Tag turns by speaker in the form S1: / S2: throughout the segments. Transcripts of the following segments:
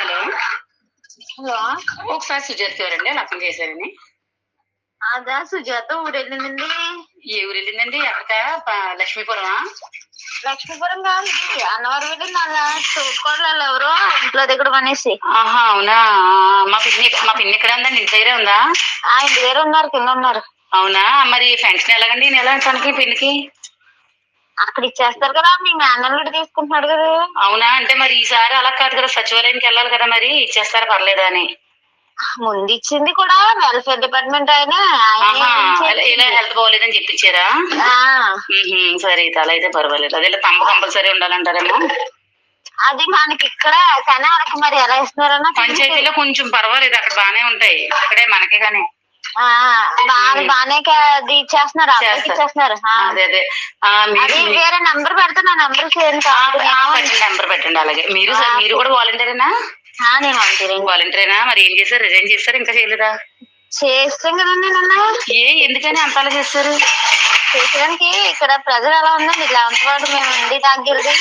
S1: Hello.
S2: Hello.
S1: ఒకసారి సుజాత ఎవరండి అలా ఫోన్ చేశారని?
S2: అదా సుజాత ఊరెళ్ళిందండి.
S1: ఏ ఊరు వెళ్ళిందండి? ఎక్కడికా? లక్ష్మీపురమా?
S2: లక్ష్మీపురం కాదు, ఇది అన్నవరం వెళ్ళింది. అలా చూసుకోవాలి ఎవరో ఇంట్లో దగ్గర అనేసి.
S1: ఆహా, అవునా. మా పిన్ని ఇక్కడ ఉందండి, ఇంటి దగ్గరే ఉందా?
S2: ఇంటి దగ్గర ఉన్నారు, కింద ఉన్నారు.
S1: అవునా, మరి పెన్షన్ ఎలాగండి ఈ నెల తనకి పిన్నికి?
S2: అక్కడ ఇచ్చేస్తారు కదా, మీ మేనల్లుడు తీసుకుంటున్నాడు కదా.
S1: అవునా, అంటే మరి ఈసారి అలా కాదు కదా, సచివాలయానికి వెళ్ళాలి కదా, మరి ఇచ్చేస్తారా పర్లేదా అని.
S2: ముందు ఇచ్చింది కూడా వెల్ఫేర్ డిపార్ట్మెంట్ ఆయన
S1: ఇలా హెల్త్ బాగోలేదని చెప్పించారా? సరే, అయితే అలా అయితే పర్వాలేదు. అదే కంపల్సరీ ఉండాలంటారేమో.
S2: అది మనకి ఇక్కడ కానీ వాళ్ళకి మరి ఎలా ఇస్తున్నారన్న.
S1: పంచాయతీలో కొంచెం పర్వాలేదు, అక్కడ బానే ఉంటాయి. ఇక్కడే మనకే కానీ
S2: బానే ఇచ్చేస్తున్నారు, ఇచ్చేస్తున్నారు.
S1: అదే అదే
S2: అది వేరే నెంబర్ పెడతా, నా నెంబర్
S1: నెంబర్ పెట్టండి. అలాగే మీరు కూడా వాలంటీరేనా?
S2: నేను
S1: వాలంటీరేనా? మరి ఏం చేశారు? రిజైన్ చేస్తారు, ఇంకా చేయలేదా?
S2: చేస్తాం కదండి.
S1: ఎందుకని అంత అలా చేస్తారు?
S2: చేసడానికి ఇక్కడ ప్రెజర్ ఎలా ఉందండి. 11th వార్డు మేము ఉండి దగ్గరది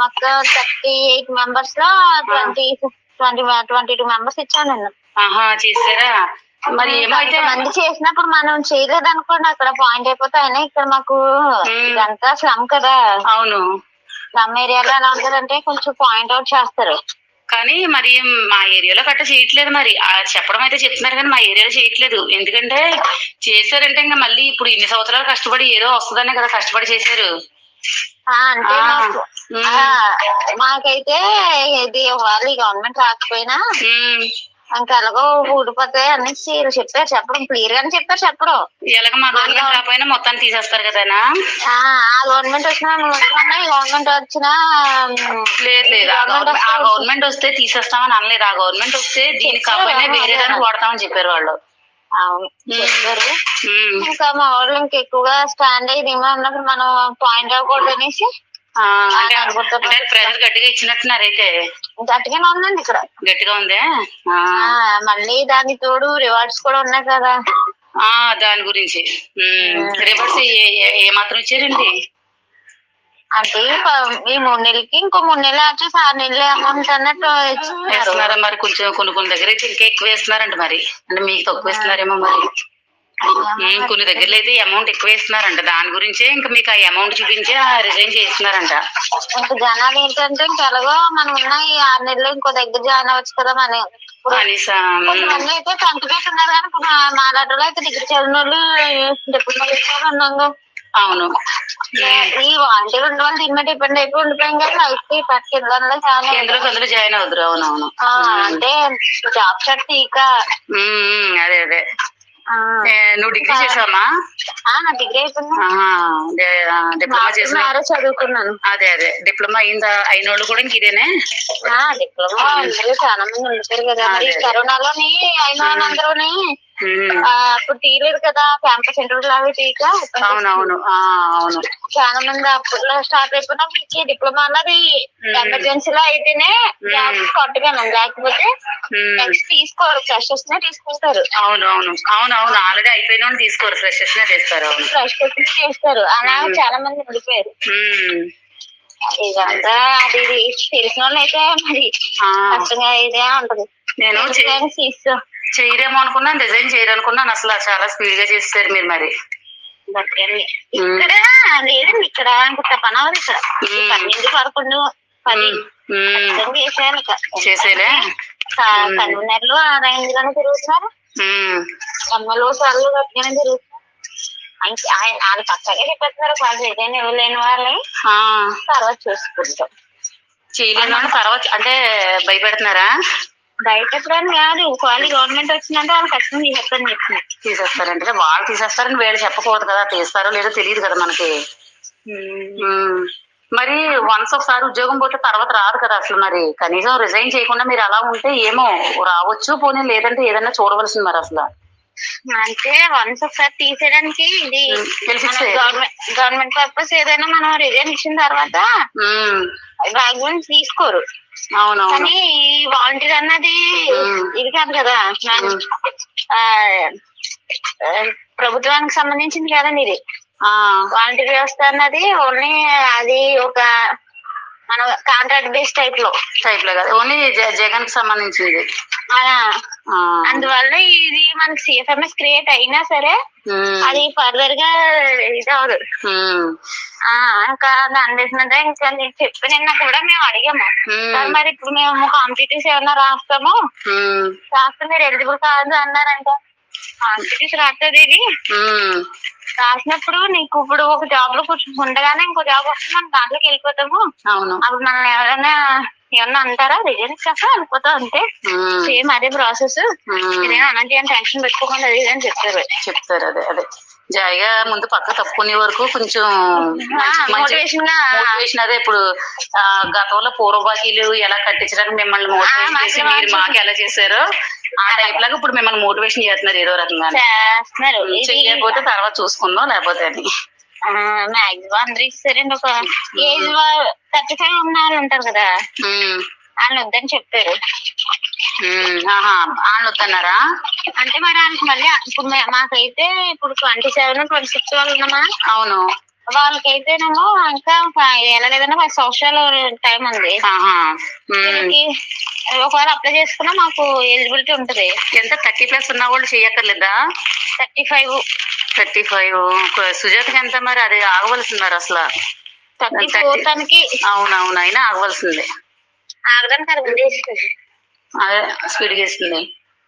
S2: మాకు 38 మెంబర్స్ లో 22 మెంబర్స్ ఇచ్చాను నేను.
S1: చేస్తారా? మరి ఏమైతే
S2: మంది చేసినప్పుడు మనం చేయలేదు అనుకోండి, అక్కడ పాయింట్ అయిపోతాయని. ఇక్కడ మాకు ఇదంతా స్లమ్ కదా.
S1: అవును,
S2: స్లమ్ ఏరియాలో ఎలా ఉంటదంటే కొంచెం పాయింట్ అవుట్ చేస్తారు.
S1: కానీ మరి మా ఏరియాలో కట్ట చేయట్లేదు. మరి చెప్పడం అయితే చెప్తున్నారు కానీ మా ఏరియాలో చేయట్లేదు. ఎందుకంటే చేశారంటే ఇంకా మళ్ళీ ఇప్పుడు ఇన్ని సంవత్సరాలు కష్టపడి ఏదో వస్తుందనే కదా కష్టపడి చేశారు.
S2: అంటే మాకైతే ఇది వాళ్ళు గవర్నమెంట్ రాకపోయినా ఇంకా ఎలాగో ఊడిపోతాయి అన్ని చెప్పారు. చెప్పడం క్లియర్ గానే చెప్పడం.
S1: ఎలాగ మా గవర్నమెంట్ రాకపోయినా మొత్తాన్ని తీసేస్తారు కదా.
S2: ఆ గవర్నమెంట్ వచ్చినా గవర్నమెంట్ వచ్చినా
S1: లేదు, ఆ గవర్నమెంట్ వస్తే తీసేస్తామని అనలేదు. ఆ గవర్నమెంట్ వస్తే దీనికి కాకపోయినా వేరే దానికి వాడతామని చెప్పారు వాళ్ళు.
S2: అవును చెప్పారు. ఇంకా మా వాళ్ళు ఇంకా ఎక్కువగా స్టాండ్ అయ్యి ఉన్నప్పుడు మనం పాయింట్ అవ్వకూడదు అనేసి
S1: ప్రెజర్ గట్టిగా ఇచ్చినట్టున్నారు. అయితే
S2: గట్టిగానే ఉందండి ఇక్కడ.
S1: గట్టిగా ఉందే.
S2: మళ్ళీ దాని తోడు రివార్డ్స్ కూడా ఉన్నాయి కదా.
S1: దాని గురించి రివార్డ్స్ ఏ మాత్రం ఇచ్చారండి?
S2: అంటే ఈ 3 నెలలకి ఇంకో 3 నెలలు వచ్చి 6 నెలలు అమౌంట్ అన్నట్టు
S1: ఇస్తున్నారా? మరి కొంచెం కొన్ని దగ్గర అయితే ఇంకా ఎక్కువ వేస్తున్నారంట. మరి అంటే మీకు తక్కువ ఇస్తున్నారేమో. మరి కొన్ని దగ్గరలో అయితే అమౌంట్ ఎక్కువ వేస్తున్నారంట. దాని గురించే ఇంకా మీకు ఆ అమౌంట్ చూపించి రిజైన్ చేస్తున్నారంట.
S2: ఇంకా జనాలు ఏంటంటే ఇంకా ఎలాగో మనం ఉన్న ఈ 6 నెలలు ఇంకో దగ్గర జాయిన్ అవ్వచ్చు కదా. మన కొంతమంది అయితే 10th బేస్ ఉన్నారు కానీ ఇప్పుడు మా లాంటి అయితే డిగ్రీ చదివిన వాళ్ళు డిప్లొమా చేసిన ఉన్నాగా.
S1: అవును,
S2: ఈ వాలంటీర్ ఉన్న వాళ్ళు దీని మీద డిపెండ్ అయిపోయి ఉండిపోయాం కదా.
S1: అందులో జాయిన్ అవుతారు. అవునవును,
S2: అంటే జాబ్ షర్ట్ తీక
S1: అదే అదే. నువ్వు డిగ్రీ చేసావమ్మా?
S2: నా డిగ్రీ అయిపోయింది.
S1: డిప్లొమా చేసిన
S2: చదువుకున్నాను.
S1: అదే డిప్లొమా అయిన వాళ్ళు కూడా ఇంక ఇదేనే
S2: డిప్లొమా చాలా మంది ఉండిపోయారు కదా. మరి కరోనాలోని అయిన వాళ్ళందరూని అప్పుడు తీయలేదు కదా క్యాంపస్ ఇంటర్వ్యూ లాగా తీయక.
S1: అవునవును, అవును.
S2: చాలా మంది అప్పట్లో స్టార్ట్ అయిపోయినా మీకు డిప్లొమా అన్నది ఎమర్జెన్సీలో అయితేనే జాబ్ కొట్టగలను, లేకపోతే నెక్స్ట్ తీసుకోరు. ఫ్రెషర్స్ నే తీసుకుంటారు.
S1: అవునవును, ఆల్రెడీ అయిపోయిన తీసుకోరు, ఫ్రెషర్స్ నే చేస్తారు.
S2: ఫ్రెషర్స్ నే చేస్తారు. అలా చాలా మంది ఉండిపోయారు. ఇదంతా అది తెలిసిన వాళ్ళు అయితే మరి కష్టంగా ఇదే ఉంటది.
S1: నేను చేయరేమో అనుకున్నాను, రిజైన్ చేయరనుకున్నాను. అసలు చాలా స్పీడ్ గా చేస్తారు మీరు. మరి
S2: ఇక్కడ లేదండి, ఇక్కడ ఇంకొక పని అవ్వదు. ఇక్కడ 12, 11 చేసేయాలి.
S1: చేసేలే
S2: కన్వీనర్లు ఆ రేంజ్ గానే తిరుగుతున్నారు. ఎమ్మెల్యే సార్లు గట్టిగానే తిరుగుతున్నారు. వాళ్ళు పక్కగా చెప్పేస్తున్నారు. వాళ్ళు రిజైన్ ఇవ్వలేని వాళ్ళని తర్వాత చూసుకుంటాం.
S1: చేయలేని తర్వాత అంటే భయపెడుతున్నారా?
S2: భయపెట్టడానికి కాదు, వాళ్ళు గవర్నమెంట్ వచ్చిందంటే వాళ్ళు ఖచ్చితంగా తీసేస్తారని చెప్తున్నారు.
S1: తీసేస్తారంటే వాళ్ళు తీసేస్తారని వీళ్ళు చెప్పకూడదు కదా. తీస్తారో లేదో తెలియదు కదా మనకి. మరి వన్స్ ఒకసారి ఉద్యోగం పోతే తర్వాత రాదు కదా అసలు. మరి కనీసం రిజైన్ చేయకుండా మీరు అలా ఉంటే ఏమో రావచ్చు, పోనీ లేదంటే ఏదన్నా చూడవలసింది మరి అసలు.
S2: అంటే వన్స్ ఒకసారి తీసేయడానికి ఇది గవర్నమెంట్ పర్పస్ ఏదైనా మనం రిజైన్ ఇచ్చిన తర్వాత బ్యాక్గ్రౌండ్ తీసుకోరు.
S1: అవును,
S2: కానీ ఈ వాలంటీర్ అన్నది ఇది కాదు కదా, ప్రభుత్వానికి సంబంధించింది కదండి ఇది. వాలంటీర్ వ్యవస్థ అన్నది ఓన్లీ అది ఒక మనం కాంట్రాక్ట్ బేస్ టైప్ లో
S1: కదా, ఓన్లీ జగన్ కి సంబంధించింది.
S2: అలా
S1: ఆ,
S2: అందువల్ల ఇది మనకి సిఎఫ్ఎంఎస్ క్రియేట్ అయినా సరే అది ఫర్దర్ గా ఇది అవదు. ఇంకా దాని మీద ఇంకా చెప్పి నిన్న కూడా మేము అడిగాము, సార్ మరి ఇప్పుడు మేము కాంపిటీటివ్స్ ఏమన్నా రాస్తాము, రాస్తే మీరు ఎలిజిబుల్ కాదు అన్నారంట. కాంపిటీటివ్స్ రాస్తుంది ఇది, రాసినప్పుడు నీకు ఇప్పుడు ఒక జాబ్ లో ఉండగానే ఇంకో జాబ్ వస్తే మనం దాంట్లోకి వెళ్ళిపోతాము. అప్పుడు మనల్ని ఎవరైనా ఏమన్నా అంటారా, రిజైన్ చేస్తా వెళ్ళిపోతాం అంతే, సేమ్ అదే ప్రాసెస్, ఇదేనా అలాంటి టెన్షన్ పెట్టుకోకుండా అది అని చెప్తారు.
S1: అదే జాయిగా ముందు పక్క తప్పుకునే వరకు కొంచెం మోటివేషన్. అదే ఇప్పుడు గతంలో పూర్వబాకీలు ఎలా కట్టించడానికి మిమ్మల్ని మోటివేషన్ చేసి మీరు మాకు ఎలా చేశారో ఆ టైప్ లాగా ఇప్పుడు మిమ్మల్ని మోటివేషన్ చేస్తున్నారు ఏదో రకంగా. చేయకపోతే తర్వాత చూసుకుందాం లేకపోతే అని
S2: మాక్సిమం అందరూ ఇస్తారండి. ఒక ఏజ్ 35 ఉన్న వాళ్ళు ఉంటారు కదా, వాళ్ళు వద్దని చెప్పారు.
S1: వాళ్ళు వద్దన్నారా?
S2: అంటే మరి వాళ్ళకి మళ్ళీ ఇప్పుడు మాకైతే ఇప్పుడు 27, 26 వాళ్ళు ఉన్నామా.
S1: అవును,
S2: వాళ్ళకైతేనేమో ఇంకా వెళ్ళలేదన్నా 10 సంవత్సరాలు టైం ఉంది. ఒకవేళ అప్లై చేసుకున్నా మాకు ఎలిజిబిలిటీ ఉంటది.
S1: ఎంత 30+ ఉన్న వాళ్ళు చెయ్యక్కర్లేదా? 35. సుజాతకి ఎంత మరి? అది ఆగవలసింది మరి అసలు
S2: 34 తనకి.
S1: అవునవును, అయినా ఆగవలసిందే.
S2: ఆగడానికి
S1: అదే స్పీడ్ చేస్తుంది.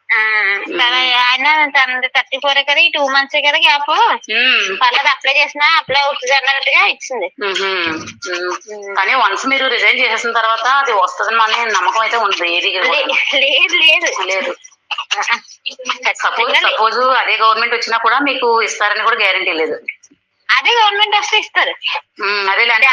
S2: ఆయన తనది 34 కదా, ఈ 2 months కదా గ్యాప్, పర్లేదు అప్లై చేసినా అప్లై అవుతుంది అన్నట్టుగా ఇచ్చింది.
S1: కానీ వన్స్ మీరు రిజైన్ చేసేసిన తర్వాత అది వస్తుందని మన నమ్మకం అయితే ఉంది.
S2: లేదు.
S1: సపోజ్ అదే గవర్నమెంట్ వచ్చినా కూడా మీకు ఇస్తారని కూడా గ్యారంటీ లేదు.
S2: అదే గవర్నమెంట్ వస్తే ఇస్తారు.
S1: అదే అంటే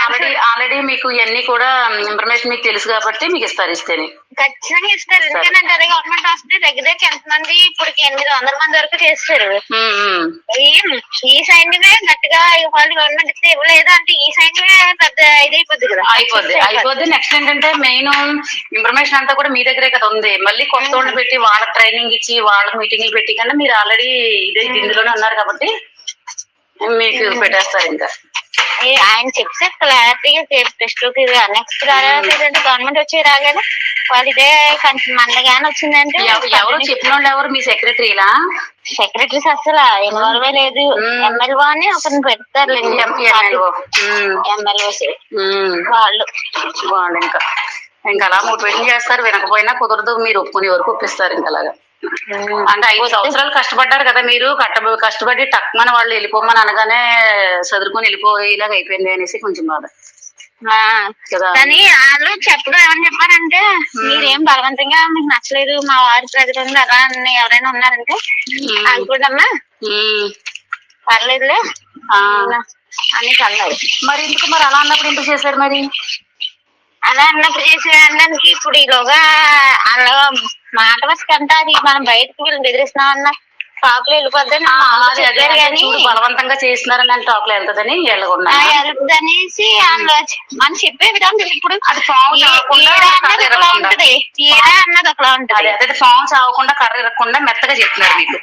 S1: ఆల్రెడీ మీకు ఇవన్నీ కూడా ఇన్ఫర్మేషన్ మీకు తెలుసు కాబట్టి మీకు ఇస్తారు. ఇస్తేనే
S2: ఖచ్చితంగా ఇస్తారు. ఎందుకంటే అదే గవర్నమెంట్ వస్తే దగ్గర ఎంతమంది ఇప్పుడు 800 మంది వరకు చేస్తారు. ఈ సైన్యమే గట్టిగా వాళ్ళు గవర్నమెంట్ ఇస్తే ఇవ్వలేదు అంటే ఈ సైన్యమే పెద్ద ఇదైపోద్ది కదా.
S1: అయిపోద్ది. నెక్స్ట్ ఏంటంటే మెయిన్ ఇన్ఫర్మేషన్ అంతా కూడా మీ దగ్గరే కదా ఉంది. మళ్ళీ కొత్త వాళ్ళు పెట్టి వాళ్ళకి ట్రైనింగ్ ఇచ్చి వాళ్ళకి మీటింగ్లు పెట్టి కన్నా మీరు ఆల్రెడీ ఇందులోనే ఉన్నారు కాబట్టి మీకు పెట్టేస్తారు. ఇంకా
S2: ఆయన చెప్తే క్లారిటీగా టెస్ట్ నెక్స్ట్ గవర్నమెంట్ వచ్చి రాగానే వాళ్ళు ఇదే మండగానే వచ్చిందంటే
S1: ఎవరు చెప్పిన వాళ్ళు ఎవరు? మీ సెక్రటరీలా?
S2: సెక్రటరీస్ అసలు ఇన్వాల్వ్ లేదు. ఎమ్మెల్యే అని ఒకరిని పెడతారు. ఎమ్మెల్యేస్
S1: వాళ్ళు ఇంకా అలా మోటివేషన్ చేస్తారు. వినకపోయినా కుదరదు, మీరు ఒప్పుకునే వరకు ఒప్పిస్తారు. ఇంకా అలాగా అంటే 5 సంవత్సరాలు కష్టపడ్డారు కదా మీరు, కష్టపడి టక్మని వాళ్ళు వెళ్ళిపోమని అనగానే చదువుకొని వెళ్ళిపోయేలాగా అయిపోయింది అనేసి కొంచెం బాధ.
S2: కానీ వాళ్ళు చెప్పడం ఏమని చెప్పారంటే, మీరేం బలవంతంగా మీకు నచ్చలేదు మా వారి ప్రజలు అలా ఎవరైనా ఉన్నారంటే అనుకోదమ్మా పర్లేదులే అని అన్నారు.
S1: మరి ఎందుకు మరి అలా అన్నప్పుడు ఎందుకు చేశారు? మరి
S2: అలా అన్నప్పుడు చేసేదానికి ఇప్పుడు ఈలోగా అలా మాట వస్తుంటే అది మనం బయటకు వీళ్ళని బెదిరిస్తున్నామన్న టాక్లో వెళ్ళిపోద్దని
S1: బలవంతంగా చేస్తున్నారని టాక్లో వెళ్తుందని
S2: వెళ్తుందనేసి మనం చెప్పే విధానం ఇప్పుడు అది ఉంటది, తీరా అన్నది ఒకలా ఉంటది.
S1: అదే ఫామ్ చావకుండా కర్ర ఇరగకుండా మెత్తగా చెప్తున్నారు మీకు.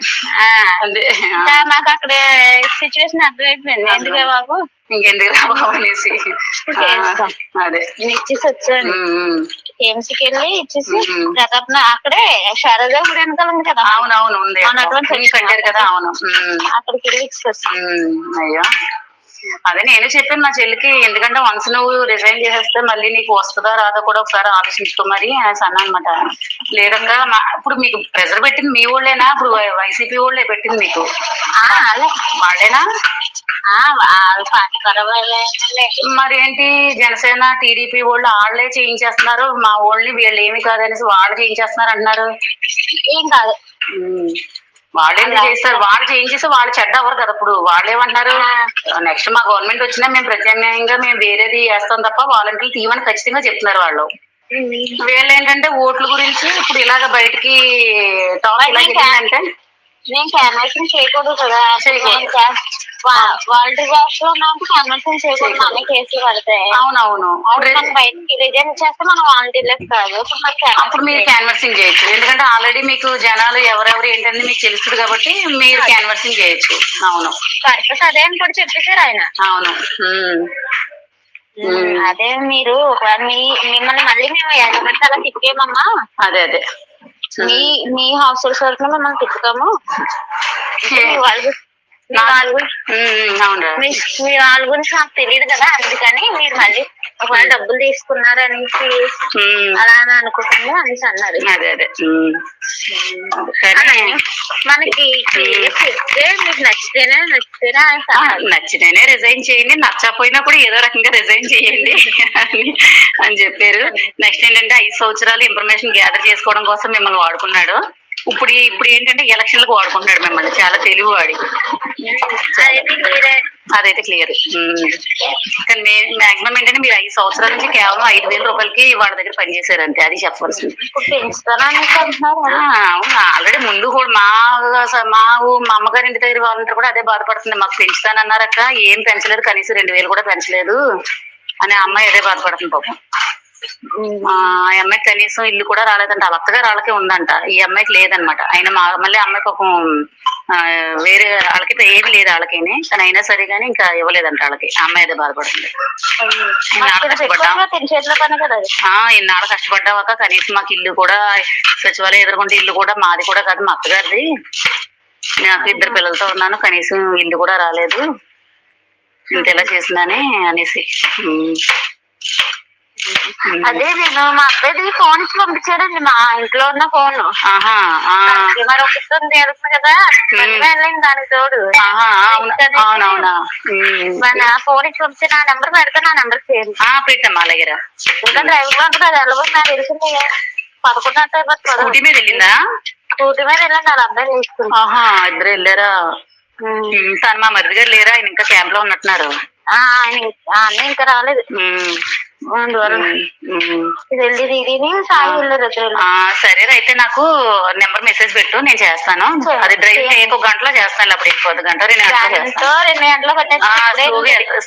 S2: నాకు అక్కడ సిచ్యువేషన్ అర్థమైపోయింది. ఎందుకే బాబు
S1: ఇంకెందుకు అనేసి అదే
S2: ఇచ్చేసి వచ్చాను. ఏమ్స్కి వెళ్ళి ఇచ్చేసి ప్రతాప్ అక్కడే శారదా గుడి వెనకాల ఉంది కదా.
S1: అవునవును ఉంది కదా. అవును,
S2: అక్కడికి వెళ్ళి ఇచ్చేస్తాను.
S1: అయ్యో అదే నేను చెప్పాను మా చెల్లికి, ఎందుకంటే వన్స్ నువ్వు రిజైన్ చేసేస్తే మళ్ళీ నీకు వస్తుందా రాదా కూడా ఒకసారి ఆలోచించుకో మరి అనేసి అన్నా అనమాట. లేదక్క ఇప్పుడు మీకు ప్రెజర్ పెట్టింది మీ ఊళ్ళేనా? ఇప్పుడు వైసీపీ ఊళ్ళే పెట్టింది మీకు? వాళ్ళేనా? మరి ఏంటి జనసేన టీడీపీ వాళ్ళు వాళ్ళే చేయించేస్తున్నారు, మా ఊళ్ళని వీళ్ళు ఏమి కాదనేసి వాళ్ళు చేయించేస్తున్నారు అంటున్నారు.
S2: ఏం కాదు,
S1: వాళ్ళు ఎందుకు చేస్తారు? వాళ్ళు చేంజెస్ వాళ్ళు చెడ్డ అవ్వరు కదా. ఇప్పుడు వాళ్ళు ఏమంటున్నారు, నెక్స్ట్ మా గవర్నమెంట్ వచ్చినా మేము ప్రత్యామ్నాయంగా మేము వేరేది వేస్తాం తప్ప వాలంటీర్లు తీయమని ఖచ్చితంగా చెప్తున్నారు వాళ్ళు. వీళ్ళు ఏంటంటే ఓట్ల గురించి ఇప్పుడు ఇలాగ బయటికి టాక్ ఇలా వెళ్ళిందంటే
S2: నేను కన్వర్షన్ చేయకూడదు కదా. వాలంటీర్ వ్యవస్థ ఉన్నప్పుడు కన్వర్షన్ చేయకూడదు, అన్ని కేసులు పడతాయి.
S1: అవునవును,
S2: బయటకి రిజైన్ చేస్తే మనం వాలంటీర్లకు కాదు,
S1: అప్పుడు మీరు క్యాన్వర్సింగ్ చేయొచ్చు. ఎందుకంటే ఆల్రెడీ మీకు జనాలు ఎవరెవరు ఏంటని మీకు తెలుస్తుంది కాబట్టి మీరు క్యాన్వర్సింగ్ చేయొచ్చు. అవును,
S2: పర్పస్ అదే అని కూడా చెప్పేశారు ఆయన.
S1: అవును,
S2: అదే మీరు ఒకవేళ మిమ్మల్ని మళ్ళీ మేము ఎగబెట్టి అలా తిప్పేమమ్మా.
S1: అదే అదే
S2: మీ హాస్టల్స్ వరకు మిమ్మల్ని తిప్పుతాము. మీ వాళ్ళ గురించి నాకు తెలియదు కదా, అందుకని మీరు మళ్ళీ ఒకవేళ డబ్బులు తీసుకున్నారనేసి అలా అని అనుకుంటుంది అనేసి అన్నారు.
S1: అదే అదే
S2: మనకి చెప్తే మీకు
S1: నచ్చితేనే రిజైన్ చేయండి, నచ్చకపోయినా కూడా ఏదో రకంగా రిజైన్ చేయండి అని చెప్పారు. నెక్స్ట్ ఏంటంటే 5 సంవత్సరాలు ఇన్ఫర్మేషన్ గ్యాదర్ చేసుకోవడం కోసం మిమ్మల్ని వాడుకున్నాడు. ఇప్పుడు ఏంటంటే ఎలక్షన్లకు వాడుకుంటున్నాడు మిమ్మల్ని. చాలా తెలివి వాడి. అదైతే క్లియర్. కానీ మాక్సిమం ఏంటంటే మీరు 5 సంవత్సరాల నుంచి కేవలం 5,000 రూపాయలకి వాళ్ళ దగ్గర పనిచేశారు అంతే. అది చెప్పవలసింది. అవును, ఆల్రెడీ ముందు కూడా మా అమ్మగారి ఇంటి దగ్గర వాళ్ళంతా కూడా అదే బాధపడుతుంది. మాకు పెంచుతానన్నారక్క, ఏం పెంచలేదు, కనీసం 2,000 కూడా పెంచలేదు అని ఆ అమ్మాయి అదే బాధపడుతుంది పాపం. ఆ అమ్మాయికి కనీసం ఇల్లు కూడా రాలేదంట. వాళ్ళ అత్తగారు వాళ్ళకే ఉందంట, ఈ అమ్మాయికి లేదనమాట. ఆయన మళ్ళీ అమ్మాయి పాపం వేరే వాళ్ళకి ఏమి లేదు వాళ్ళకేనే, కానీ అయినా సరే కానీ ఇంకా ఇవ్వలేదంట వాళ్ళకి. ఆ అమ్మాయి అదే బాధపడుతుంది. ఇన్నాళ్ళు కష్టపడ్డాక కనీసం మాకు ఇల్లు కూడా, సచివాలయం ఎదుర్కొంటే ఇల్లు కూడా మాది కూడా కాదు, మా అత్తగారిది. నాకు 2 పిల్లలతో ఉన్నాను, కనీసం ఇల్లు కూడా రాలేదు, ఇంకెలా చేసిందని అనేసి.
S2: అదే నేను మా అబ్బాయిది ఫోన్ ఇచ్చి పంపించాడండి, మా ఇంట్లో ఉన్న ఫోన్. మరి ఒకటి తెలుస్తుంది కదా, వెళ్ళండి దానికి తోడు మన ఫోన్ ఇచ్చి పంపిస్తే నా నెంబర్ పెడతా, నా నెంబర్ చేయండి.
S1: పెట్టమ్మా అలాగే.
S2: ఇంకా డ్రైవర్ ఉంటుంది, అది వెళ్ళబోతుంది నాకు తెలిసింది. 11 అయిపోతుంది.
S1: స్కూటీ మీద వెళ్ళిందా?
S2: స్కూటీ మీద వెళ్ళండి, వాళ్ళ అబ్బాయి తీసుకుంది.
S1: 2 వెళ్ళారా? తను మా మరిది గారు లేరా? ఆయన ఇంకా క్యాంప్ లో ఉన్నట్టున్నారు.
S2: ఆయన ఇంకా రాలేదు.
S1: సరే అయితే నాకు నెంబర్ మెసేజ్ పెట్టు, నేను చేస్తాను. అది డ్రైవింగ్ 1 గంటలో చేస్తాను. అప్పుడు 1 గంట 2 గంటలో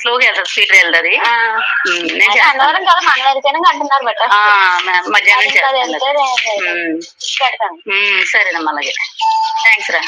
S1: స్లోగా వెళ్తారు, స్పీడ్ వెళ్తుంది. మధ్యాహ్నం చేస్తాను. సరేనమ్మా అలాగే. థ్యాంక్స్ రా.